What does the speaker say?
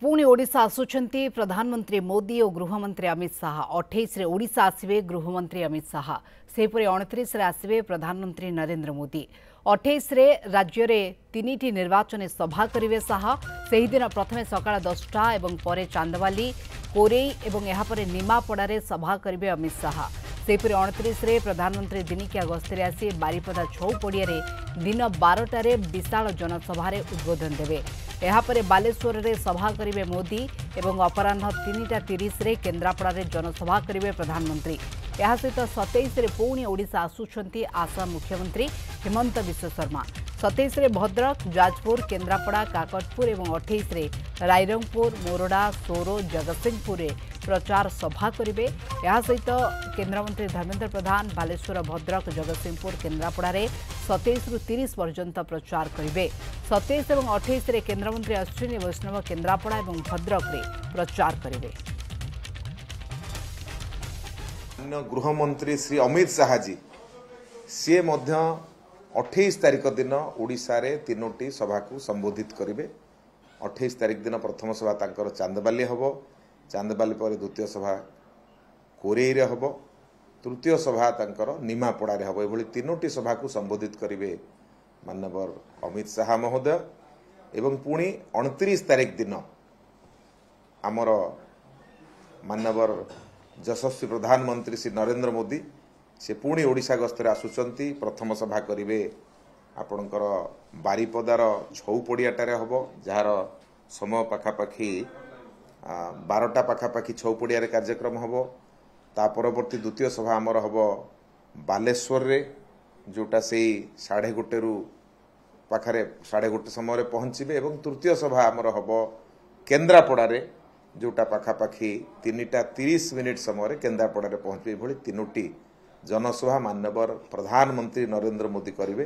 पुणी ओडिशा आसुछंती प्रधानमंत्री मोदी और गृहमंत्री अमित शाह 28 रे ओडिशा आसिबे गृहमंत्री अमित शाह सेपरि 29 रे आसिबे प्रधानमंत्री नरेंद्र मोदी 28 रे राज्य रे तीनिटी निर्वाचन सभा करिवे शाह सेही दिन प्रथमे सकाळ 10टा एवं परे चांदवाली कोरेई एवं एहापरे निमापड़ारे सभा करिवे अमित शाह सेपरि 29 रे प्रधानमंत्री दिनिकिया गस्ତରେ आसी बारिपदा छौ पड़ियारे दिन 12टारे विशाल जनसभारे उद्बोधन देवे एहापरे बालेश्वर रे सभा करिवे मोदी एवं अपराह्न 3:30 रे केन्द्रापड़ा जनसभा करिवे प्रधानमंत्री यह सहित 27 रे पुणी ओडिशा आसुछंती आसाम मुख्यमंत्री हेमंत विश्व शर्मा 27 रे भद्रक जाजपुर केन्द्रापड़ा काकटपुर एवं 28 रे रायरंगपुर मोरडा सोरो जगतसिंहपुर रे प्रचार सभा करिवे यह सहित केन्द्रमंत्री धर्मेन्द्र प्रधान बालेश्वर भद्रक जगतसिंहपुर केन्द्रापड़ा 27 रु 30 पर्यंत प्रचार करिवे 27 एवं 28 रे केन्द्रमंत्री अश्विनी वैष्णव केन्द्रापड़ा एवं भद्रक रे प्रचार करिवे। गृहमंत्री श्री अमित शाह जी सी 28 तारिख दिन ओडिशा रे तीनोटी सभा को संबोधित करेंगे। 28 तारिख दिन प्रथम सभा तांकर चांदबाली हम चांदबाली पर द्वितीय सभा कोरेई रे हम तृतीय सभा तांकर निमापड़ा रे हम एभली तीनोटी सभा को संबोधित करेंगे माननीय अमित शाह महोदय एवं पुणी 29 तारिख दिन आमर माननीय यशस्वी प्रधानमंत्री श्री नरेंद्र मोदी से पुणी ओडिशा गस्तर आसुचंती प्रथम सभा करिवे आपणकर बारिपदार छौ पड़ियाटारे हम जार समय पाखापाखि 12टा पाखापाखि छौ पड़ियारे कार्यक्रम हम ता परवर्ती द्वितीय सभा आमर हम बालेश्वर रे जोटा से 1:30 रु पाखारे 1:30 समय पहुँचे एवं तृतीय सभा आमर हम केन्द्रापड़ा जोटा पाखापाखि 3:30 समय केन्द्रापड़ा पहुँचे ये तीनोटी जनसभा माननीय प्रधानमंत्री नरेंद्र मोदी करेंगे।